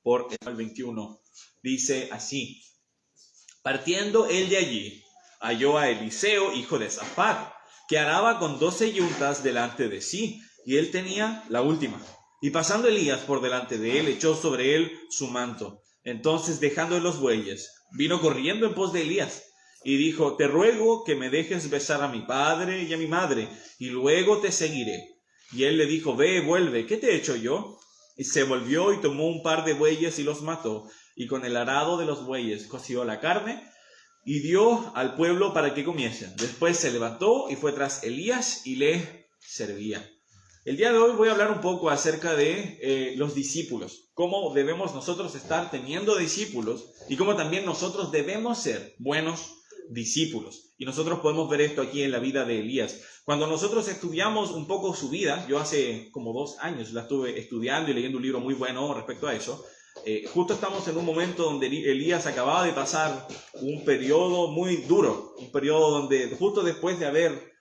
por el 21. Dice así: partiendo él de allí, halló a Eliseo, hijo de Safat, que araba con 12 yuntas delante de sí, y él tenía la última. Y pasando Elías por delante de él, echó sobre él su manto. Entonces, dejando los bueyes, vino corriendo en pos de Elías, y dijo: te ruego que me dejes besar a mi padre y a mi madre, y luego te seguiré. Y él le dijo: ve, vuelve, ¿qué te he hecho yo? Y se volvió y tomó un par de bueyes y los mató, y con el arado de los bueyes coció la carne, y dio al pueblo para que comiesen. Después se levantó y fue tras Elías y le servía. El día de hoy voy a hablar un poco acerca de los discípulos, cómo debemos nosotros estar teniendo discípulos y cómo también nosotros debemos ser buenos discípulos. Y nosotros podemos ver esto aquí en la vida de Elías. Cuando nosotros estudiamos un poco su vida, yo hace como 2 años la estuve estudiando y leyendo un libro muy bueno respecto a eso. Justo estamos en un momento donde Elías acababa de pasar un periodo muy duro, un periodo donde justo después de haber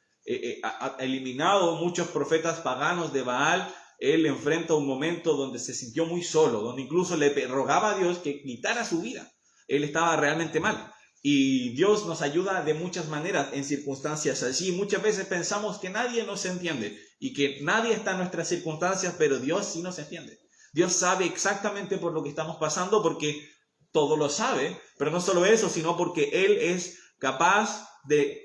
eliminado muchos profetas paganos de Baal, él enfrenta un momento donde se sintió muy solo, donde incluso le rogaba a Dios que quitara su vida. Él estaba realmente mal. Y Dios nos ayuda de muchas maneras en circunstancias así. Muchas veces pensamos que nadie nos entiende y que nadie está en nuestras circunstancias, pero Dios sí nos entiende. Dios sabe exactamente por lo que estamos pasando, porque todo lo sabe, pero no solo eso, sino porque Él es capaz de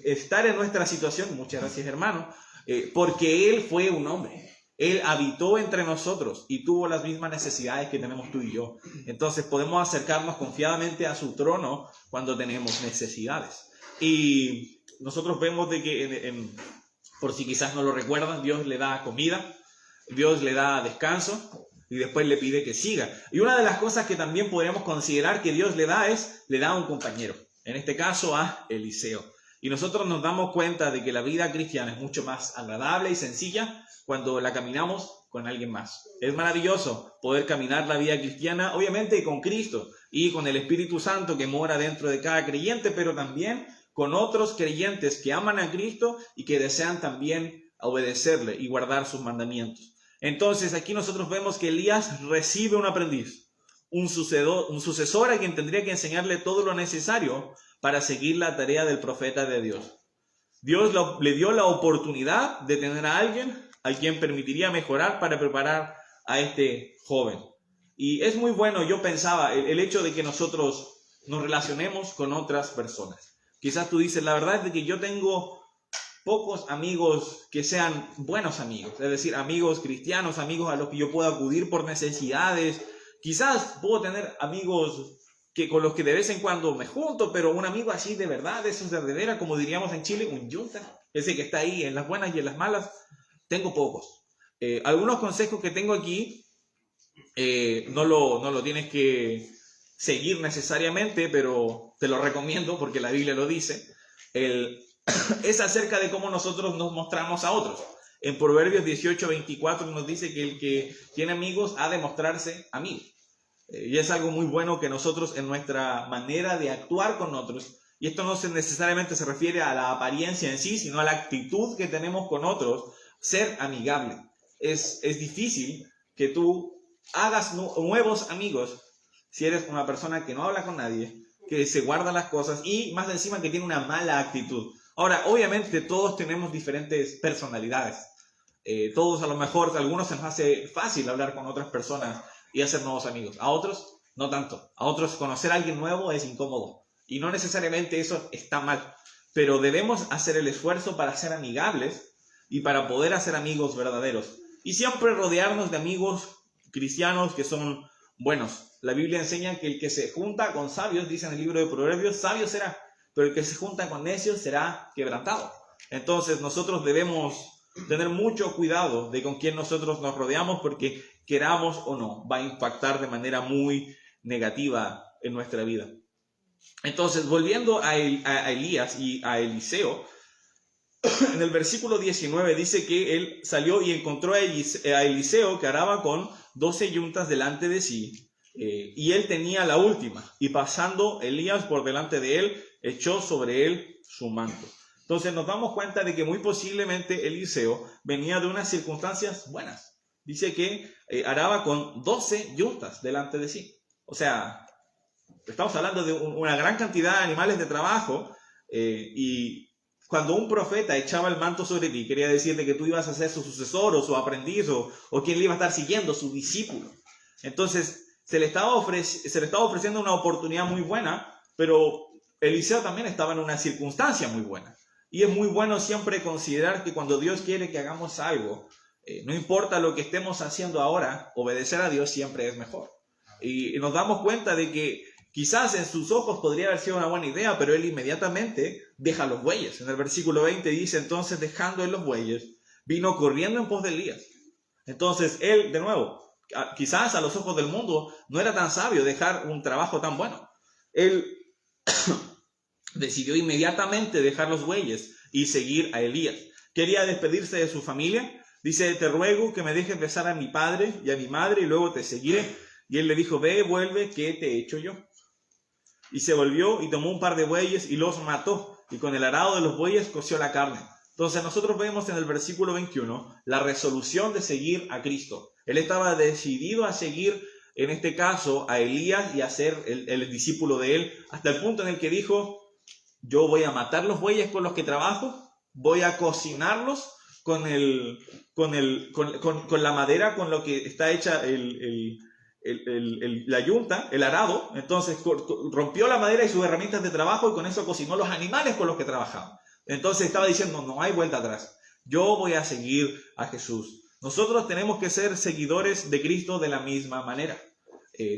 estar en nuestra situación. Muchas gracias, hermano, porque Él fue un hombre. Él habitó entre nosotros y tuvo las mismas necesidades que tenemos tú y yo. Entonces podemos acercarnos confiadamente a su trono cuando tenemos necesidades. Y nosotros vemos de que, por si quizás no lo recuerdan, Dios le da comida, Dios le da descanso y después le pide que siga. Y una de las cosas que también podríamos considerar que Dios le da un compañero. En este caso a Eliseo. Y nosotros nos damos cuenta de que la vida cristiana es mucho más agradable y sencilla cuando la caminamos con alguien más. Es maravilloso poder caminar la vida cristiana, obviamente con Cristo y con el Espíritu Santo que mora dentro de cada creyente, pero también con otros creyentes que aman a Cristo y que desean también obedecerle y guardar sus mandamientos. Entonces aquí nosotros vemos que Elías recibe un aprendiz, un sucesor a quien tendría que enseñarle todo lo necesario para seguir la tarea del profeta de Dios. Dios le dio la oportunidad de tener a alguien a quien permitiría mejorar para preparar a este joven. Y es muy bueno, yo pensaba, el hecho de que nosotros nos relacionemos con otras personas. Quizás tú dices, la verdad es de que yo tengo pocos amigos que sean buenos amigos, es decir, amigos cristianos, amigos a los que yo pueda acudir por necesidades. Quizás puedo tener amigos con los que de vez en cuando me junto, pero un amigo así de verdad, de esos de verdadera, como diríamos en Chile, un yunta, ese que está ahí en las buenas y en las malas, tengo pocos. Algunos consejos que tengo aquí, no lo tienes que seguir necesariamente, pero te lo recomiendo porque la Biblia lo dice. Es acerca de cómo nosotros nos mostramos a otros. En Proverbios 18:24 nos dice que el que tiene amigos ha de mostrarse amigo. Y es algo muy bueno que nosotros en nuestra manera de actuar con otros, y esto no necesariamente se refiere a la apariencia en sí, sino a la actitud que tenemos con otros, ser amigable. Es difícil que tú hagas nuevos amigos si eres una persona que no habla con nadie, que se guarda las cosas y más de encima que tiene una mala actitud. Ahora, obviamente todos tenemos diferentes personalidades. Todos a lo mejor, a algunos se nos hace fácil hablar con otras personas y hacer nuevos amigos. A otros, no tanto. A otros, conocer a alguien nuevo es incómodo. Y no necesariamente eso está mal. Pero debemos hacer el esfuerzo para ser amigables y para poder hacer amigos verdaderos. Y siempre rodearnos de amigos cristianos que son buenos. La Biblia enseña que el que se junta con sabios, dice en el libro de Proverbios, sabio será. Pero el que se junta con necios será quebrantado. Entonces nosotros debemos tener mucho cuidado de con quién nosotros nos rodeamos, porque queramos o no, va a impactar de manera muy negativa en nuestra vida. Entonces, volviendo a Elías y a Eliseo, en el versículo 19 dice que él salió y encontró a Eliseo que araba con 12 yuntas delante de sí, y él tenía la última, y pasando Elías por delante de él, echó sobre él su manto. Entonces nos damos cuenta de que muy posiblemente Eliseo venía de unas circunstancias buenas, dice que araba con 12 yuntas delante de sí. O sea, estamos hablando de una gran cantidad de animales de trabajo, y cuando un profeta echaba el manto sobre ti, quería decirte que tú ibas a ser su sucesor o su aprendiz o quien le iba a estar siguiendo, su discípulo. Entonces se le estaba ofreciendo una oportunidad muy buena, pero Eliseo también estaba en una circunstancia muy buena. Y es muy bueno siempre considerar que cuando Dios quiere que hagamos algo, no importa lo que estemos haciendo ahora, obedecer a Dios siempre es mejor. Y nos damos cuenta de que quizás en sus ojos podría haber sido una buena idea, pero él inmediatamente deja los bueyes. En el versículo 20 dice, entonces dejando él los bueyes, vino corriendo en pos de Elías. Entonces él, de nuevo, quizás a los ojos del mundo no era tan sabio dejar un trabajo tan bueno. Él decidió inmediatamente dejar los bueyes y seguir a Elías. Quería despedirse de su familia. Dice, te ruego que me dejes besar a mi padre y a mi madre y luego te seguiré. Y él le dijo, ve, vuelve, ¿qué te he hecho yo? Y se volvió y tomó un par de bueyes y los mató. Y con el arado de los bueyes coció la carne. Entonces nosotros vemos en el versículo 21 la resolución de seguir a Cristo. Él estaba decidido a seguir, en este caso, a Elías y a ser el discípulo de él, hasta el punto en el que dijo, yo voy a matar los bueyes con los que trabajo, voy a cocinarlos con la madera con lo que está hecha la yunta, el arado. Entonces rompió la madera y sus herramientas de trabajo y con eso cocinó los animales con los que trabajaba. Entonces estaba diciendo, no hay vuelta atrás, yo voy a seguir a Jesús. Nosotros tenemos que ser seguidores de Cristo de la misma manera.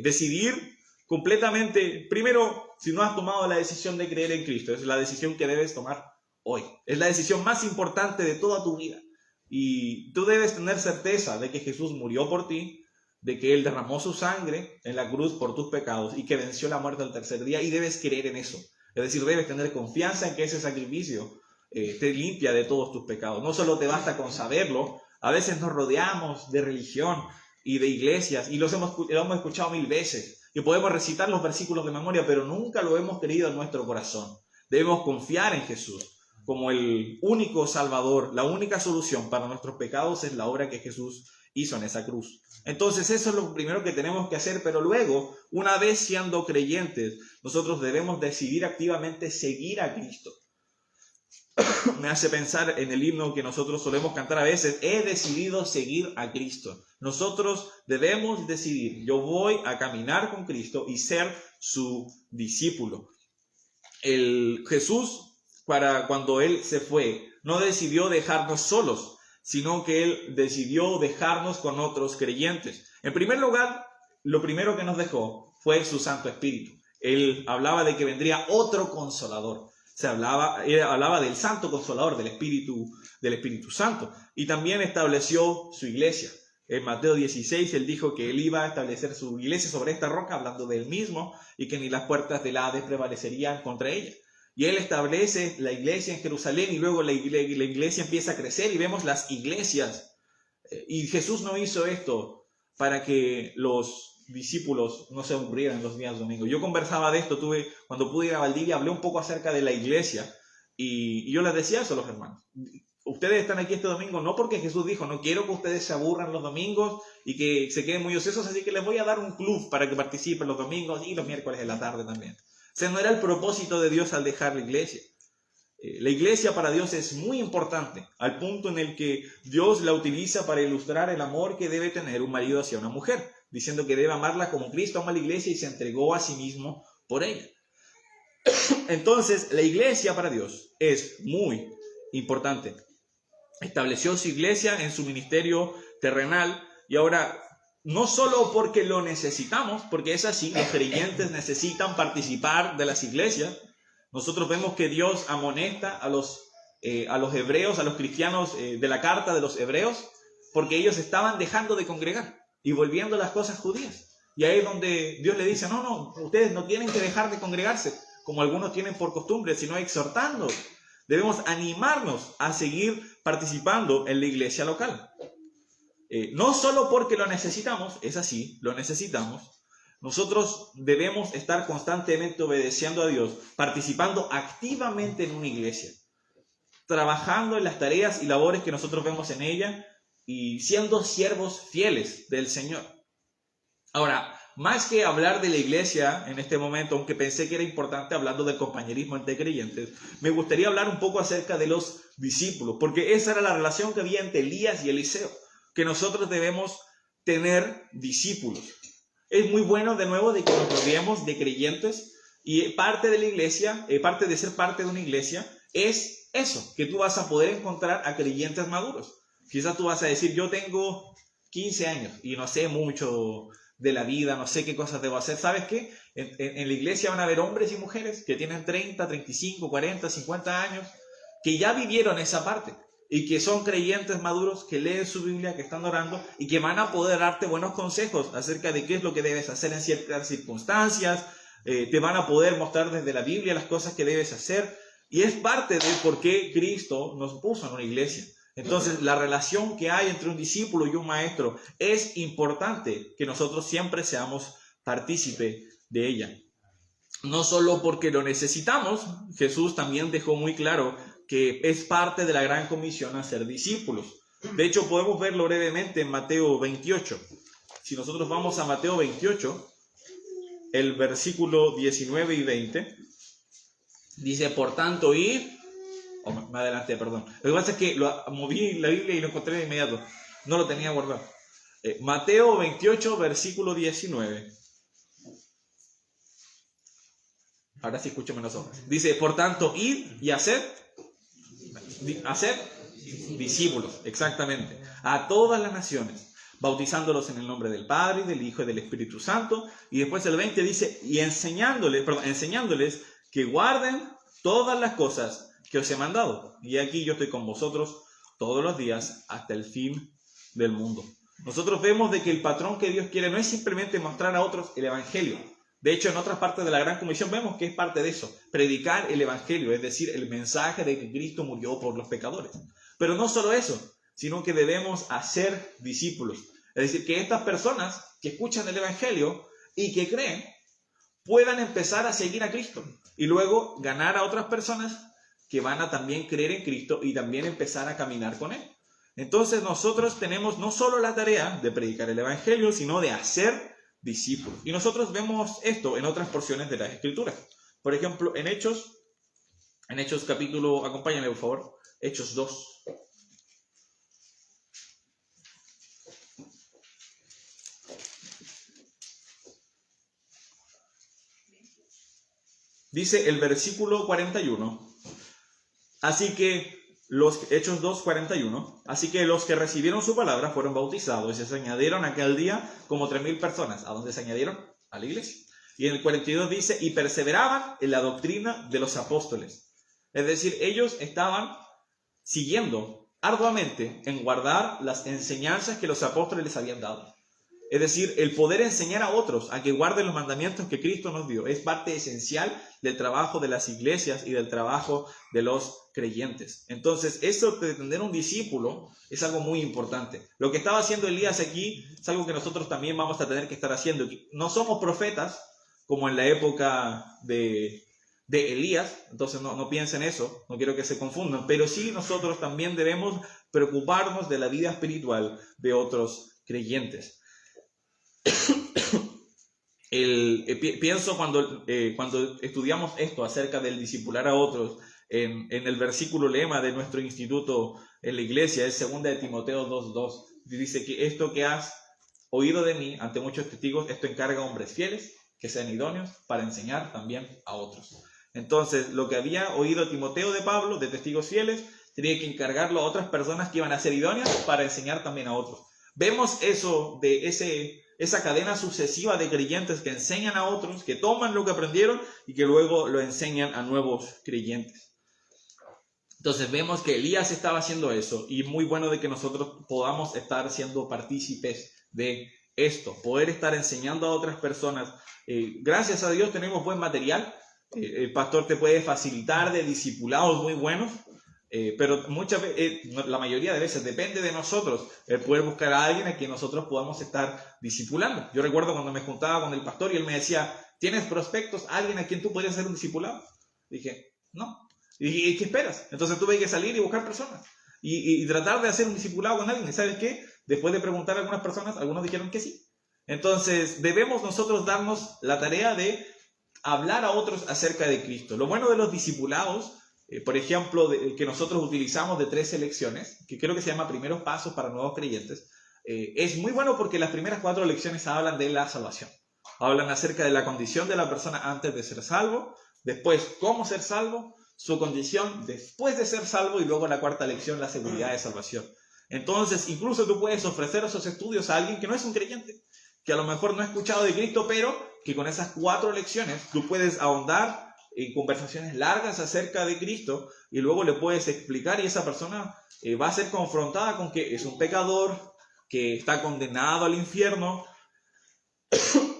Decidir completamente, primero, si no has tomado la decisión de creer en Cristo, es la decisión que debes tomar hoy. Es la decisión más importante de toda tu vida. Y tú debes tener certeza de que Jesús murió por ti, de que Él derramó su sangre en la cruz por tus pecados y que venció la muerte al tercer día, y debes creer en eso. Es decir, debes tener confianza en que ese sacrificio te limpia de todos tus pecados. No solo te basta con saberlo, a veces nos rodeamos de religión y de iglesias y lo hemos escuchado 1000 veces y podemos recitar los versículos de memoria, pero nunca lo hemos creído en nuestro corazón. Debemos confiar en Jesús como el único Salvador. La única solución para nuestros pecados es la obra que Jesús hizo en esa cruz. Entonces eso es lo primero que tenemos que hacer, pero luego, una vez siendo creyentes, nosotros debemos decidir activamente seguir a Cristo. Me hace pensar en el himno que nosotros solemos cantar a veces, he decidido seguir a Cristo. Nosotros debemos decidir, yo voy a caminar con Cristo y ser su discípulo. Jesús, cuando Él se fue, no decidió dejarnos solos, sino que Él decidió dejarnos con otros creyentes. En primer lugar, lo primero que nos dejó fue su Santo Espíritu. Él hablaba de que vendría otro Consolador. Él hablaba del Santo Consolador, del Espíritu Santo. Y también estableció su iglesia. En Mateo 16, Él dijo que Él iba a establecer su iglesia sobre esta roca, hablando de Él mismo, y que ni las puertas del Hades prevalecerían contra ella. Y Él establece la iglesia en Jerusalén y luego la iglesia empieza a crecer y vemos las iglesias. Y Jesús no hizo esto para que los discípulos no se aburrieran los días domingos. Yo conversaba de esto, cuando pude ir a Valdivia, hablé un poco acerca de la iglesia y yo les decía eso a los hermanos. Ustedes están aquí este domingo no porque Jesús dijo, no quiero que ustedes se aburran los domingos y que se queden muy ociosos, así que les voy a dar un club para que participen los domingos y los miércoles en la tarde también. O sea, no era el propósito de Dios al dejar la iglesia. La iglesia para Dios es muy importante, al punto en el que Dios la utiliza para ilustrar el amor que debe tener un marido hacia una mujer, diciendo que debe amarla como Cristo ama a la iglesia y se entregó a sí mismo por ella. Entonces, la iglesia para Dios es muy importante. Estableció su iglesia en su ministerio terrenal y ahora, no solo porque lo necesitamos, porque es así, los creyentes necesitan participar de las iglesias. Nosotros vemos que Dios amonesta a los hebreos, a los cristianos de la carta de los hebreos, porque ellos estaban dejando de congregar y volviendo las cosas judías. Y ahí es donde Dios le dice, no, ustedes no tienen que dejar de congregarse, como algunos tienen por costumbre, sino exhortando. Debemos animarnos a seguir participando en la iglesia local. No solo porque lo necesitamos, es así, lo necesitamos. Nosotros debemos estar constantemente obedeciendo a Dios, participando activamente en una iglesia, trabajando en las tareas y labores que nosotros vemos en ella y siendo siervos fieles del Señor. Ahora, más que hablar de la iglesia en este momento, aunque pensé que era importante hablando del compañerismo entre creyentes, me gustaría hablar un poco acerca de los discípulos, porque esa era la relación que había entre Elías y Eliseo, que nosotros debemos tener discípulos. Es muy bueno, de nuevo, de que nos rodeemos de creyentes, y parte de la iglesia, parte de ser parte de una iglesia, es eso, que tú vas a poder encontrar a creyentes maduros. Quizás tú vas a decir, yo tengo 15 años y no sé mucho de la vida, no sé qué cosas debo hacer. ¿Sabes qué? En la iglesia van a haber hombres y mujeres que tienen 30, 35, 40, 50 años, que ya vivieron esa parte y que son creyentes maduros, que leen su Biblia, que están orando y que van a poder darte buenos consejos acerca de qué es lo que debes hacer en ciertas circunstancias. Te van a poder mostrar desde la Biblia las cosas que debes hacer, y es parte de por qué Cristo nos puso en una iglesia. Entonces, la relación que hay entre un discípulo y un maestro es importante que nosotros siempre seamos partícipe de ella. No solo porque lo necesitamos, Jesús también dejó muy claro que es parte de la gran comisión a ser discípulos. De hecho, podemos verlo brevemente en Mateo 28. Si nosotros vamos a Mateo 28, el versículo 19 y 20, dice, por tanto, ir... me adelanté, perdón. Lo que pasa es que moví la Biblia y lo encontré de inmediato. No lo tenía guardado. Mateo 28, versículo 19. Ahora sí escucho menos hojas. Dice, por tanto, id y hacer discípulos, exactamente, a todas las naciones, bautizándolos en el nombre del Padre, y del Hijo y del Espíritu Santo. Y después el 20 dice, y enseñándoles que guarden todas las cosas que os he mandado. Y aquí yo estoy con vosotros todos los días hasta el fin del mundo. Nosotros vemos de que el patrón que Dios quiere no es simplemente mostrar a otros el Evangelio. De hecho, en otras partes de la Gran Comisión vemos que es parte de eso, predicar el Evangelio, es decir, el mensaje de que Cristo murió por los pecadores. Pero no solo eso, sino que debemos hacer discípulos. Es decir, que estas personas que escuchan el Evangelio y que creen, puedan empezar a seguir a Cristo y luego ganar a otras personas que van a también creer en Cristo y también empezar a caminar con Él. Entonces nosotros tenemos no solo la tarea de predicar el Evangelio, sino de hacer discípulos. Y nosotros vemos esto en otras porciones de las Escrituras. Por ejemplo, en Hechos capítulo, acompáñame por favor, Hechos 2. Dice el versículo 41. Así que Hechos 2:41, así que los que recibieron su palabra fueron bautizados y se añadieron aquel día como 3,000 personas. ¿A dónde se añadieron? A la iglesia. Y en el 42 dice, y perseveraban en la doctrina de los apóstoles. Es decir, ellos estaban siguiendo arduamente en guardar las enseñanzas que los apóstoles les habían dado. Es decir, el poder enseñar a otros a que guarden los mandamientos que Cristo nos dio es parte esencial del trabajo de las iglesias y del trabajo de los creyentes. Entonces, eso de tener un discípulo es algo muy importante. Lo que estaba haciendo Elías aquí es algo que nosotros también vamos a tener que estar haciendo. No somos profetas como en la época de Elías, entonces no piensen eso, no quiero que se confundan, pero sí nosotros también debemos preocuparnos de la vida espiritual de otros creyentes. Pienso cuando estudiamos esto acerca del discipular a otros, en el versículo lema de nuestro instituto en la iglesia, es 2 de Timoteo 2:2. Dice que esto que has oído de mí ante muchos testigos, esto encarga a hombres fieles que sean idóneos para enseñar también a otros. Entonces, lo que había oído Timoteo de Pablo, de testigos fieles, tenía que encargarlo a otras personas que iban a ser idóneas para enseñar también a otros. Vemos eso de esa cadena sucesiva de creyentes que enseñan a otros, que toman lo que aprendieron y que luego lo enseñan a nuevos creyentes. Entonces vemos que Elías estaba haciendo eso, y muy bueno de que nosotros podamos estar siendo partícipes de esto, poder estar enseñando a otras personas. Gracias a Dios tenemos buen material. El pastor te puede facilitar de discipulados muy buenos. Pero muchas veces, la mayoría de veces depende de nosotros el poder buscar a alguien a quien nosotros podamos estar discipulando. Yo recuerdo cuando me juntaba con el pastor y él me decía, ¿tienes prospectos? ¿Alguien a quien tú podrías ser un discipulado? Dije, no. Y dije, ¿qué esperas? Entonces tuve que salir y buscar personas. y tratar de hacer un discipulado con alguien. ¿Y sabes qué? Después de preguntar a algunas personas, algunos dijeron que sí. Entonces, debemos nosotros darnos la tarea de hablar a otros acerca de Cristo. Lo bueno de los discipulados, por ejemplo, que nosotros utilizamos de 3 lecciones, que creo que se llama Primeros Pasos para Nuevos Creyentes, es muy bueno porque las primeras 4 lecciones hablan de la salvación. Hablan acerca de la condición de la persona antes de ser salvo, después cómo ser salvo, su condición después de ser salvo y luego la 4ª lección, la seguridad de salvación. Entonces, incluso tú puedes ofrecer esos estudios a alguien que no es un creyente, que a lo mejor no ha escuchado de Cristo, pero que con esas 4 lecciones tú puedes ahondar en conversaciones largas acerca de Cristo y luego le puedes explicar y esa persona va a ser confrontada con que es un pecador, que está condenado al infierno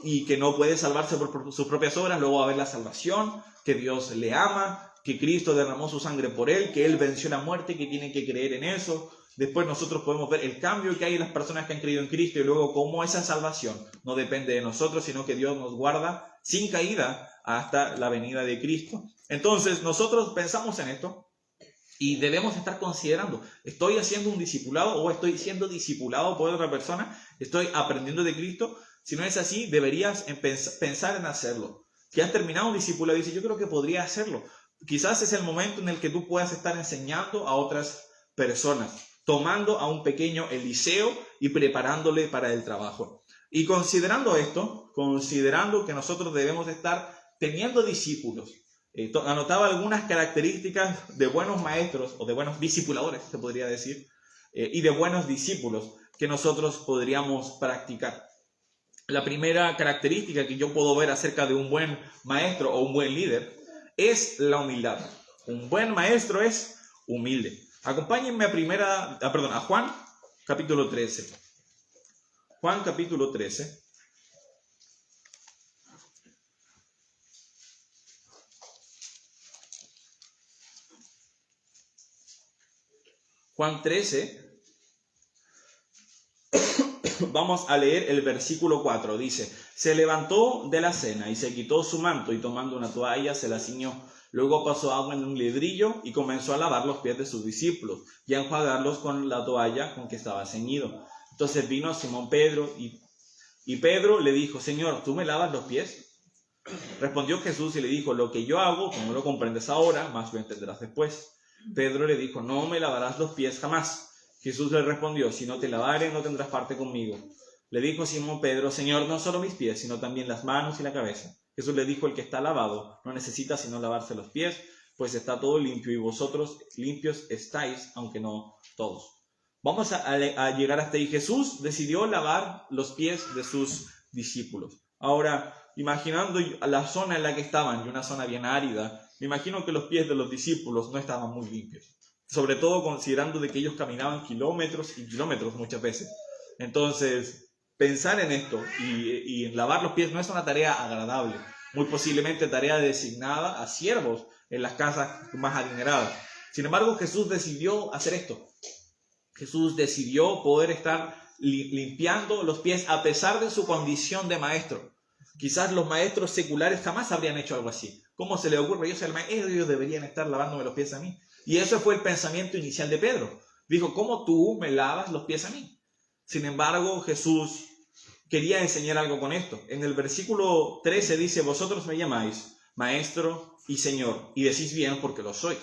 y que no puede salvarse por sus propias obras. Luego va a ver la salvación, que Dios le ama, que Cristo derramó su sangre por él, que él venció la muerte, que tiene que creer en eso. Después nosotros podemos ver el cambio que hay en las personas que han creído en Cristo y luego cómo esa salvación no depende de nosotros, sino que Dios nos guarda sin caída hasta la venida de Cristo. Entonces nosotros pensamos en esto y debemos estar considerando, ¿estoy haciendo un discipulado o estoy siendo discipulado por otra persona? ¿Estoy aprendiendo de Cristo? Si no es así, deberías pensar en hacerlo. Si has terminado un discipulado y dices, yo creo que podría hacerlo, quizás es el momento en el que tú puedas estar enseñando a otras personas, tomando a un pequeño Eliseo y preparándole para el trabajo. Y considerando esto, considerando que nosotros debemos estar teniendo discípulos, anotaba algunas características de buenos maestros o de buenos discipuladores, se podría decir, y de buenos discípulos que nosotros podríamos practicar. La primera característica que yo puedo ver acerca de un buen maestro o un buen líder es la humildad. Un buen maestro es humilde. Acompáñenme a Juan capítulo 13. Juan capítulo 13. Juan 13. Vamos a leer el versículo 4. Dice, se levantó de la cena y se quitó su manto y tomando una toalla se la ciñó. Luego pasó agua en un ledrillo y comenzó a lavar los pies de sus discípulos y a enjuagarlos con la toalla con que estaba ceñido. Entonces vino Simón Pedro y Pedro le dijo, Señor, ¿tú me lavas los pies? Respondió Jesús y le dijo, lo que yo hago, tú no lo comprendes ahora, mas lo entenderás después. Pedro le dijo, no me lavarás los pies jamás. Jesús le respondió, si no te lavare, no tendrás parte conmigo. Le dijo Simón Pedro, Señor, no solo mis pies, sino también las manos y la cabeza. Jesús le dijo, el que está lavado no necesita sino lavarse los pies, pues está todo limpio y vosotros limpios estáis, aunque no todos. Vamos a llegar hasta ahí. Jesús decidió lavar los pies de sus discípulos. Ahora, imaginando la zona en la que estaban, y una zona bien árida, me imagino que los pies de los discípulos no estaban muy limpios. Sobre todo considerando de que ellos caminaban kilómetros y kilómetros muchas veces. Entonces, pensar en esto y en lavar los pies no es una tarea agradable. Muy posiblemente tarea designada a siervos en las casas más adineradas. Sin embargo, Jesús decidió hacer esto. Jesús decidió poder estar limpiando los pies a pesar de su condición de maestro. Quizás los maestros seculares jamás habrían hecho algo así. ¿Cómo se le ocurre? Yo soy el maestro, ellos deberían estar lavándome los pies a mí. Y ese fue el pensamiento inicial de Pedro. Dijo, ¿cómo tú me lavas los pies a mí? Sin embargo, Jesús quería enseñar algo con esto. En el versículo 13 dice, vosotros me llamáis maestro y señor, y decís bien porque lo soy.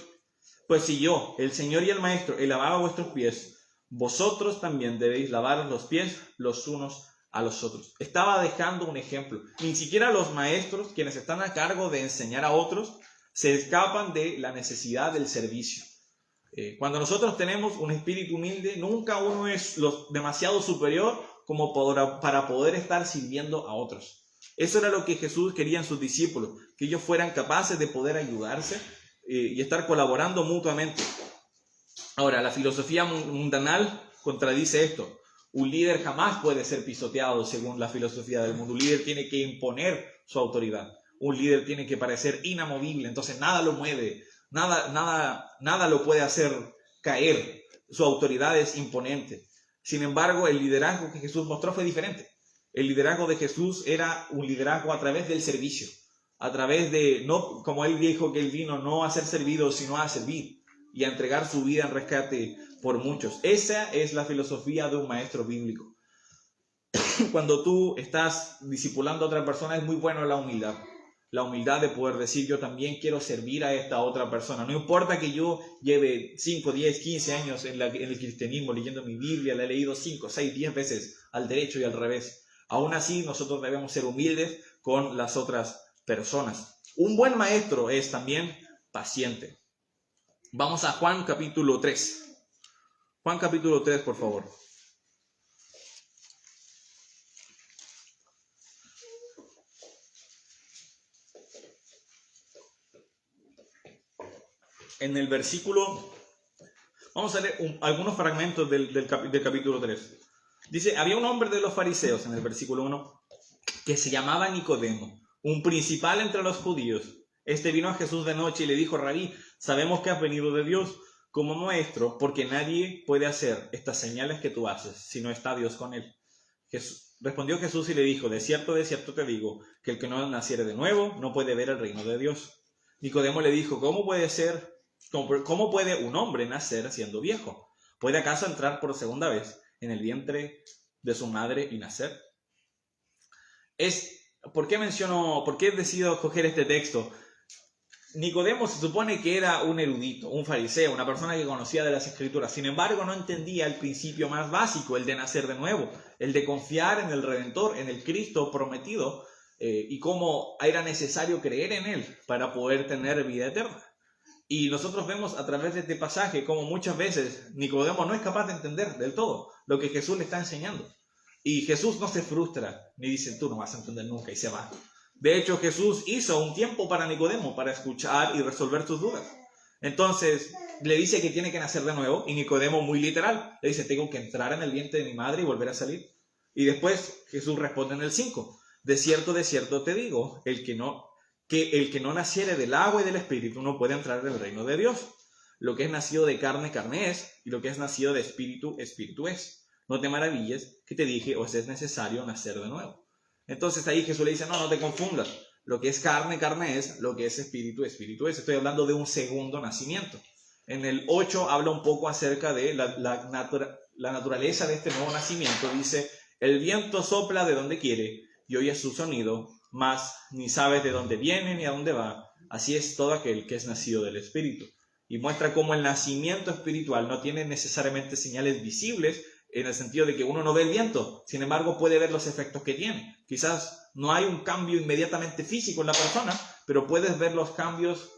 Pues si yo, el señor y el maestro, he lavado vuestros pies, vosotros también debéis lavar los pies los unos a los otros. Estaba dejando un ejemplo. Ni siquiera los maestros, quienes están a cargo de enseñar a otros, se escapan de la necesidad del servicio. Cuando nosotros tenemos un espíritu humilde, nunca uno es demasiado superior como para poder estar sirviendo a otros. Eso era lo que Jesús quería en sus discípulos, que ellos fueran capaces de poder ayudarse y estar colaborando mutuamente. Ahora, la filosofía mundanal contradice esto. Un líder jamás puede ser pisoteado según la filosofía del mundo. Un líder tiene que imponer su autoridad. Un líder tiene que parecer inamovible, entonces nada lo mueve, nada lo puede hacer caer. Su autoridad es imponente. Sin embargo, el liderazgo que Jesús mostró fue diferente. El liderazgo de Jesús era un liderazgo a través del servicio, a través de, no como él dijo que él vino no a ser servido, sino a servir y a entregar su vida en rescate por muchos. Esa es la filosofía de un maestro bíblico. Cuando tú estás discipulando a otra persona, es muy bueno la humildad. La humildad de poder decir, yo también quiero servir a esta otra persona. No importa que yo lleve 5, 10, 15 años en el cristianismo leyendo mi Biblia, la he leído 5, 6, 10 veces al derecho y al revés. Aún así, nosotros debemos ser humildes con las otras personas. Un buen maestro es también paciente. Vamos a Juan capítulo 3. Juan capítulo 3, por favor. En el versículo, vamos a leer algunos fragmentos del capítulo 3. Dice, había un hombre de los fariseos, en el versículo 1, que se llamaba Nicodemo, un principal entre los judíos. Este vino a Jesús de noche y le dijo, Rabí, sabemos que has venido de Dios como maestro, porque nadie puede hacer estas señales que tú haces, si no está Dios con él. Respondió Jesús y le dijo, de cierto te digo, que el que no naciere de nuevo no puede ver el reino de Dios. Nicodemo le dijo, ¿cómo puede un hombre nacer siendo viejo? ¿Puede acaso entrar por segunda vez en el vientre de su madre y nacer? ¿Por qué decido escoger este texto? Nicodemo se supone que era un erudito, un fariseo, una persona que conocía de las Escrituras. Sin embargo, no entendía el principio más básico, el de nacer de nuevo, el de confiar en el Redentor, en el Cristo prometido, y cómo era necesario creer en Él para poder tener vida eterna. Y nosotros vemos a través de este pasaje cómo muchas veces Nicodemo no es capaz de entender del todo lo que Jesús le está enseñando. Y Jesús no se frustra, ni dice, tú no vas a entender nunca, y se va. De hecho, Jesús hizo un tiempo para Nicodemo, para escuchar y resolver sus dudas. Entonces, le dice que tiene que nacer de nuevo, y Nicodemo, muy literal, le dice, tengo que entrar en el vientre de mi madre y volver a salir. Y después Jesús responde en el 5, de cierto te digo, el que no naciere del agua y del Espíritu no puede entrar en el reino de Dios. Lo que es nacido de carne, carne es, y lo que es nacido de espíritu, espíritu es. No te maravilles que te dije, os es necesario nacer de nuevo. Entonces ahí Jesús le dice, no te confundas. Lo que es carne, carne es, lo que es espíritu, espíritu es. Estoy hablando de un segundo nacimiento. En el 8 habla un poco acerca de la naturaleza de este nuevo nacimiento. Dice, el viento sopla de donde quiere y oyes su sonido, mas ni sabes de dónde viene ni a dónde va. Así es todo aquel que es nacido del Espíritu. Y muestra cómo el nacimiento espiritual no tiene necesariamente señales visibles, en el sentido de que uno no ve el viento, sin embargo puede ver los efectos que tiene. Quizás no hay un cambio inmediatamente físico en la persona, pero puedes ver los cambios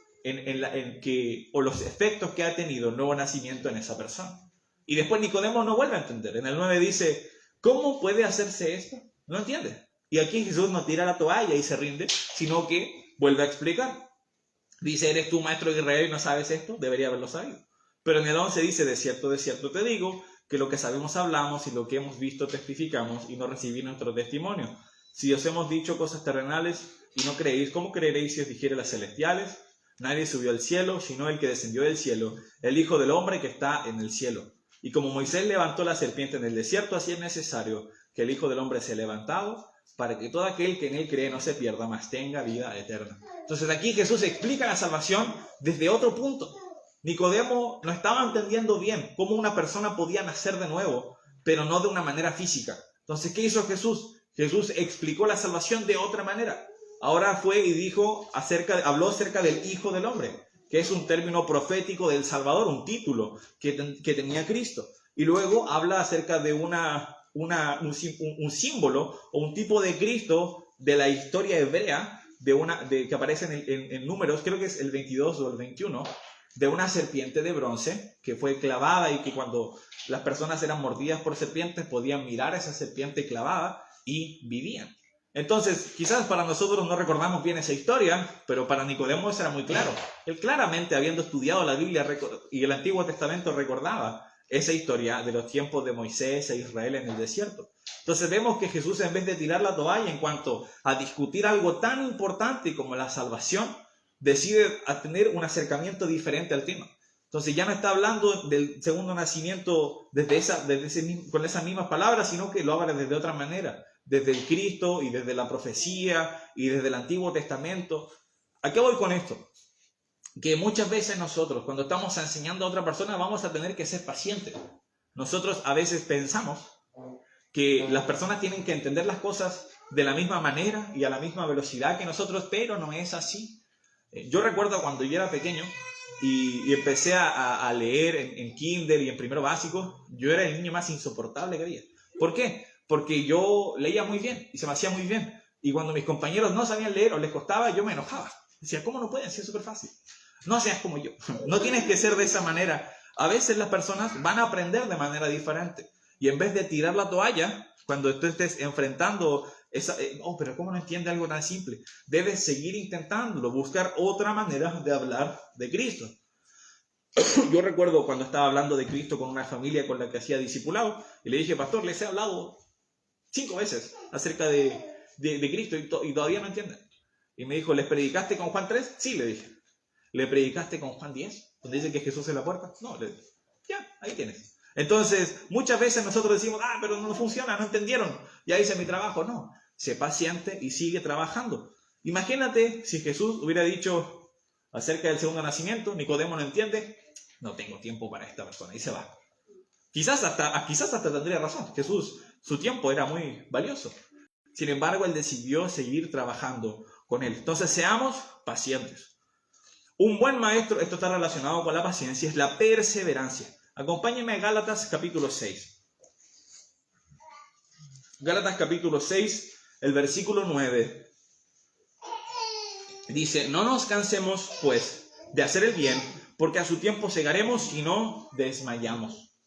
o los efectos que ha tenido el nuevo nacimiento en esa persona. Y después Nicodemo no vuelve a entender. En el 9 dice, ¿cómo puede hacerse esto? No entiende. Y aquí Jesús no tira la toalla y se rinde, sino que vuelve a explicar. Dice, ¿eres tú maestro de Israel y no sabes esto? Debería haberlo sabido. Pero en el 11 dice, de cierto te digo, que lo que sabemos hablamos y lo que hemos visto testificamos y no recibí nuestro testimonio. Si os hemos dicho cosas terrenales y no creéis, ¿cómo creeréis si os dijere las celestiales? Nadie subió al cielo, sino el que descendió del cielo, el Hijo del Hombre que está en el cielo. Y como Moisés levantó la serpiente en el desierto, así es necesario que el Hijo del Hombre sea levantado, para que todo aquel que en él cree no se pierda, mas tenga vida eterna. Entonces aquí Jesús explica la salvación desde otro punto. Nicodemo no estaba entendiendo bien cómo una persona podía nacer de nuevo, pero no de una manera física. Entonces, ¿qué hizo Jesús? Jesús explicó la salvación de otra manera. Ahora fue y habló acerca del Hijo del Hombre, que es un término profético del Salvador, un título que tenía Cristo. Y luego habla acerca de un símbolo o un tipo de Cristo de la historia hebrea, que aparece en Números, creo que es el 22 o el 21, de una serpiente de bronce que fue clavada y que cuando las personas eran mordidas por serpientes podían mirar a esa serpiente clavada y vivían. Entonces, quizás para nosotros no recordamos bien esa historia, pero para Nicodemo eso era muy claro. Él claramente, habiendo estudiado la Biblia y el Antiguo Testamento, recordaba esa historia de los tiempos de Moisés e Israel en el desierto. Entonces vemos que Jesús, en vez de tirar la toalla en cuanto a discutir algo tan importante como la salvación, decide tener un acercamiento diferente al tema. Entonces ya no está hablando del segundo nacimiento con esas mismas palabras, sino que lo habla desde otra manera, desde el Cristo y desde la profecía y desde el Antiguo Testamento. ¿A qué voy con esto? que muchas veces nosotros, cuando estamos enseñando a otra persona, vamos a tener que ser pacientes. Nosotros a veces pensamos que las personas tienen que entender las cosas de la misma manera y a la misma velocidad que nosotros, pero no es así. Yo recuerdo cuando yo era pequeño y empecé a leer en Kindle y en primero básico, yo era el niño más insoportable que había. ¿Por qué? Porque yo leía muy bien y se me hacía muy bien. Y cuando mis compañeros no sabían leer o les costaba, yo me enojaba. Decía, ¿cómo no pueden? Si es súper fácil. No seas como yo. No tienes que ser de esa manera. A veces las personas van a aprender de manera diferente. Y en vez de tirar la toalla, cuando tú estés enfrentando esa... pero ¿cómo no entiende algo tan simple? Debes seguir intentándolo, buscar otra manera de hablar de Cristo. Yo recuerdo cuando estaba hablando de Cristo con una familia con la que hacía discipulado, y le dije, pastor, les he hablado 5 veces acerca de Cristo y todavía no entienden. Y me dijo, ¿les predicaste con Juan 3? Sí, le dije. ¿Le predicaste con Juan 10? Donde dice que Jesús es la puerta. No, le dije. Ya, ahí tienes. Entonces, muchas veces nosotros decimos, pero no funciona, no entendieron, ya hice mi trabajo. No, sé paciente y sigue trabajando. Imagínate si Jesús hubiera dicho acerca del segundo nacimiento, Nicodemo no entiende, no tengo tiempo para esta persona, y se va. Quizás hasta tendría razón, Jesús, su tiempo era muy valioso. Sin embargo, él decidió seguir trabajando con él. Entonces, seamos pacientes. Un buen maestro, esto está relacionado con la paciencia, es la perseverancia. Acompáñenme a Gálatas capítulo 6. Gálatas capítulo 6, el versículo 9. Dice, no nos cansemos, pues, de hacer el bien, porque a su tiempo segaremos y no desmayamos.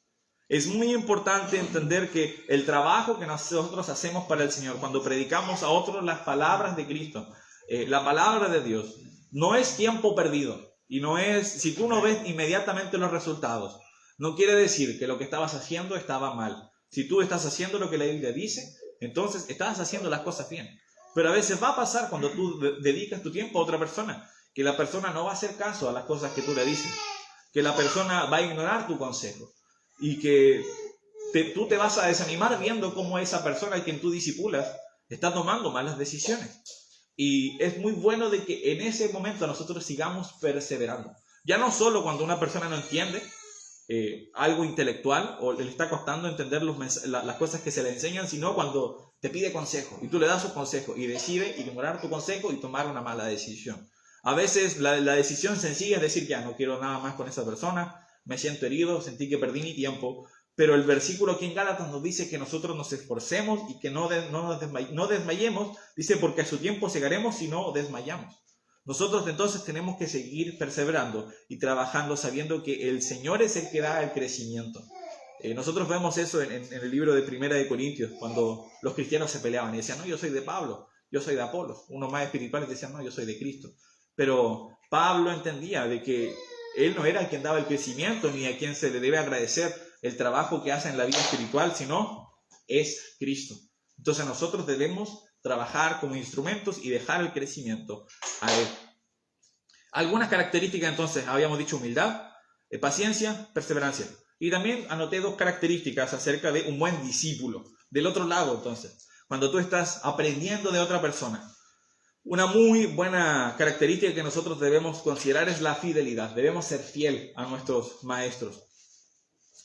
Es muy importante entender que el trabajo que nosotros hacemos para el Señor, cuando predicamos a otros las palabras de Cristo, la palabra de Dios, no es tiempo perdido. Y no es, si tú no ves inmediatamente los resultados, no quiere decir que lo que estabas haciendo estaba mal. Si tú estás haciendo lo que la Biblia dice, entonces estás haciendo las cosas bien. Pero a veces va a pasar cuando tú dedicas tu tiempo a otra persona, que la persona no va a hacer caso a las cosas que tú le dices, que la persona va a ignorar tu consejo y que tú te vas a desanimar viendo cómo esa persona a quien tú discipulas está tomando malas decisiones. Y es muy bueno de que en ese momento nosotros sigamos perseverando. Ya no solo cuando una persona no entiende algo intelectual o le está costando entender las cosas que se le enseñan, sino cuando te pide consejo y tú le das su consejo y decide ignorar tu consejo y tomar una mala decisión. A veces la decisión sencilla es decir, ya no quiero nada más con esa persona, me siento herido, sentí que perdí mi tiempo. Pero el versículo aquí en Gálatas nos dice que nosotros nos esforcemos y que no desmayemos. Dice, porque a su tiempo segaremos si no desmayamos. Nosotros entonces tenemos que seguir perseverando y trabajando sabiendo que el Señor es el que da el crecimiento. Nosotros vemos eso en el libro de Primera de Corintios, cuando los cristianos se peleaban y decían, no, yo soy de Pablo, yo soy de Apolos. Unos más espirituales decían, no, yo soy de Cristo. Pero Pablo entendía de que él no era quien daba el crecimiento ni a quien se le debe agradecer el trabajo que hace en la vida espiritual, sino es Cristo. Entonces nosotros debemos trabajar como instrumentos y dejar el crecimiento a Él. Algunas características entonces, habíamos dicho humildad, paciencia, perseverancia. Y también anoté 2 características acerca de un buen discípulo. Del otro lado entonces, cuando tú estás aprendiendo de otra persona, una muy buena característica que nosotros debemos considerar es la fidelidad. Debemos ser fiel a nuestros maestros.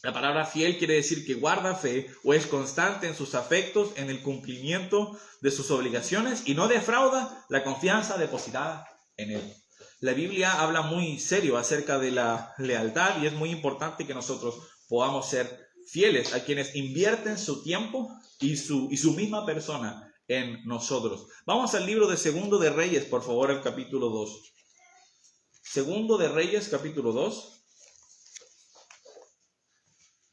La palabra fiel quiere decir que guarda fe o es constante en sus afectos, en el cumplimiento de sus obligaciones y no defrauda la confianza depositada en él. La Biblia habla muy serio acerca de la lealtad y es muy importante que nosotros podamos ser fieles a quienes invierten su tiempo y su misma persona en nosotros. Vamos al libro de Segundo de Reyes, por favor, al capítulo 2. Segundo de Reyes, capítulo 2.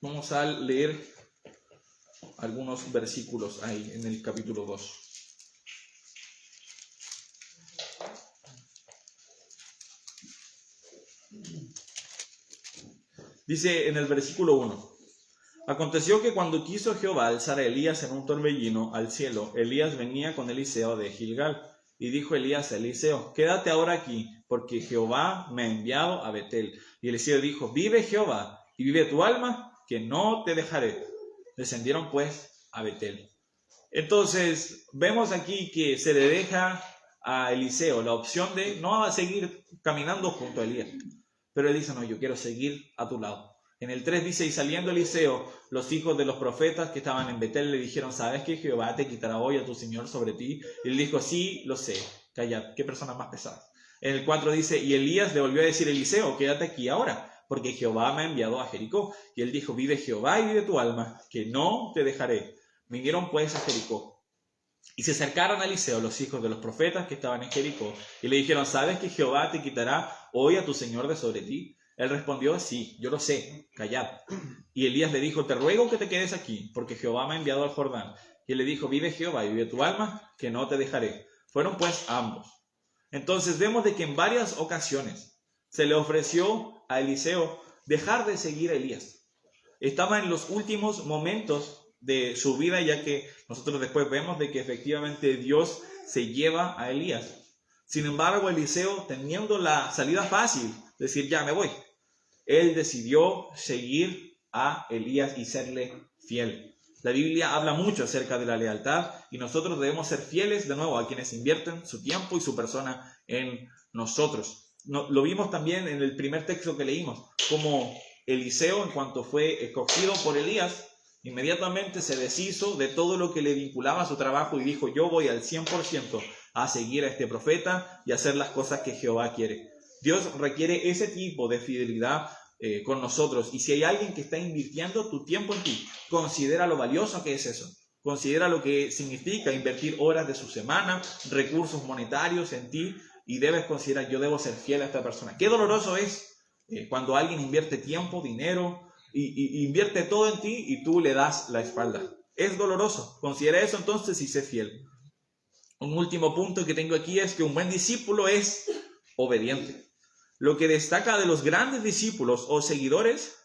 Vamos a leer algunos versículos ahí en el capítulo 2. Dice en el versículo 1. Aconteció que cuando quiso Jehová alzar a Elías en un torbellino al cielo, Elías venía con Eliseo de Gilgal. Y dijo Elías a Eliseo, quédate ahora aquí, porque Jehová me ha enviado a Betel. Y Eliseo dijo, vive Jehová, y vive tu alma, que no te dejaré. Descendieron pues a Betel. Entonces, vemos aquí que se le deja a Eliseo la opción de no seguir caminando junto a Elías. Pero él dice, no, yo quiero seguir a tu lado. En el 3 dice, y saliendo Eliseo, los hijos de los profetas que estaban en Betel le dijeron, ¿sabes que Jehová te quitará hoy a tu Señor sobre ti? Y él dijo, sí, lo sé. Callad, qué persona más pesada. En el 4 dice, y Elías le volvió a decir a Eliseo, quédate aquí ahora, porque Jehová me ha enviado a Jericó. Y él dijo, vive Jehová y vive tu alma, que no te dejaré. Vinieron pues a Jericó. Y se acercaron a Eliseo los hijos de los profetas que estaban en Jericó, y le dijeron, ¿sabes que Jehová te quitará hoy a tu Señor de sobre ti? Él respondió, sí, yo lo sé, callad. Y Elías le dijo, te ruego que te quedes aquí, porque Jehová me ha enviado al Jordán. Y él le dijo, vive Jehová y vive tu alma, que no te dejaré. Fueron pues ambos. Entonces vemos de que en varias ocasiones se le ofreció a Eliseo dejar de seguir a Elías. Estaba en los últimos momentos de su vida, ya que nosotros después vemos de que efectivamente Dios se lleva a Elías. Sin embargo, Eliseo, teniendo la salida fácil, decir, ya me voy, él decidió seguir a Elías y serle fiel. La Biblia habla mucho acerca de la lealtad y nosotros debemos ser fieles de nuevo a quienes invierten su tiempo y su persona en nosotros. Lo vimos también en el primer texto que leímos, como Eliseo, en cuanto fue escogido por Elías, inmediatamente se deshizo de todo lo que le vinculaba a su trabajo y dijo, yo voy al 100% a seguir a este profeta y a hacer las cosas que Jehová quiere. Dios requiere ese tipo de fidelidad con nosotros. Y si hay alguien que está invirtiendo tu tiempo en ti, considera lo valioso que es eso. Considera lo que significa invertir horas de su semana, recursos monetarios en ti, y debes considerar, yo debo ser fiel a esta persona. Qué doloroso es cuando alguien invierte tiempo, dinero, y invierte todo en ti y tú le das la espalda. Es doloroso. Considera eso entonces y sé fiel. Un último punto que tengo aquí es que un buen discípulo es obediente. Lo que destaca de los grandes discípulos o seguidores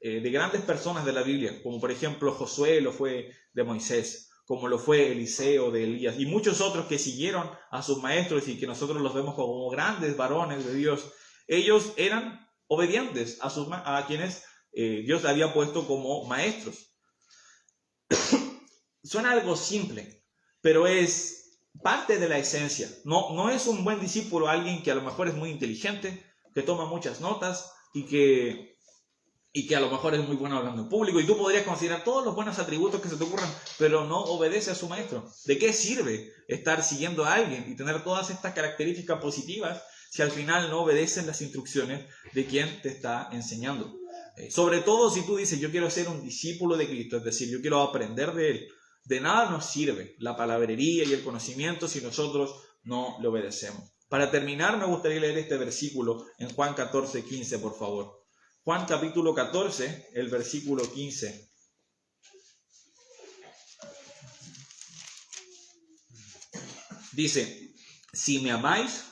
de grandes personas de la Biblia, como por ejemplo Josué lo fue de Moisés, como lo fue Eliseo de Elías, y muchos otros que siguieron a sus maestros y que nosotros los vemos como grandes varones de Dios, ellos eran obedientes a quienes Dios había puesto como maestros. Suena algo simple, pero es parte de la esencia. No es un buen discípulo alguien que a lo mejor es muy inteligente, que toma muchas notas y que a lo mejor es muy bueno hablando en público, y tú podrías considerar todos los buenos atributos que se te ocurran, pero no obedece a su maestro. ¿De qué sirve estar siguiendo a alguien y tener todas estas características positivas si al final no obedeces las instrucciones de quien te está enseñando? Sobre todo si tú dices, yo quiero ser un discípulo de Cristo, es decir, yo quiero aprender de Él. De nada nos sirve la palabrería y el conocimiento si nosotros no le obedecemos. Para terminar, me gustaría leer este versículo en Juan 14, 15, por favor. Juan capítulo 14, el versículo 15. Dice, si me amáis,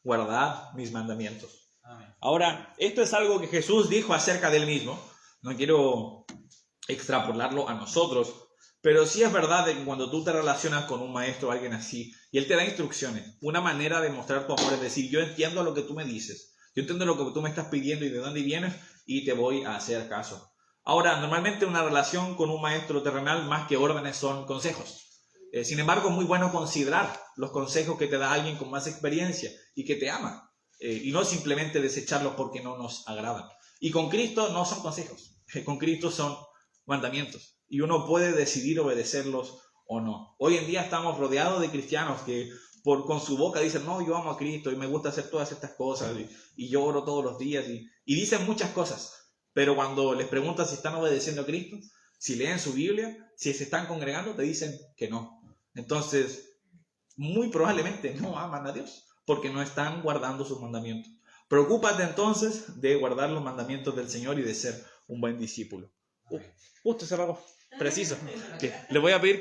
guardad mis mandamientos. Amén. Ahora, esto es algo que Jesús dijo acerca de Él mismo. No quiero extrapolarlo a nosotros, pero sí es verdad que cuando tú te relacionas con un maestro o alguien así, y él te da instrucciones, una manera de mostrar tu amor es decir, yo entiendo lo que tú me dices, yo entiendo lo que tú me estás pidiendo y de dónde vienes, y te voy a hacer caso. Ahora, normalmente una relación con un maestro terrenal, más que órdenes, son consejos. Sin embargo, es muy bueno considerar los consejos que te da alguien con más experiencia y que te ama, y no simplemente desecharlos porque no nos agradan. Y con Cristo no son consejos, con Cristo son mandamientos. Y uno puede decidir obedecerlos o no. Hoy en día estamos rodeados de cristianos que con su boca dicen, no, yo amo a Cristo y me gusta hacer todas estas cosas y yo oro todos los días y dicen muchas cosas. Pero cuando les preguntas si están obedeciendo a Cristo, si leen su Biblia, si se están congregando, te dicen que no. Entonces, muy probablemente no aman a Dios porque no están guardando sus mandamientos. Preocúpate entonces de guardar los mandamientos del Señor y de ser un buen discípulo. Justo se apagó. Preciso. Le voy a pedir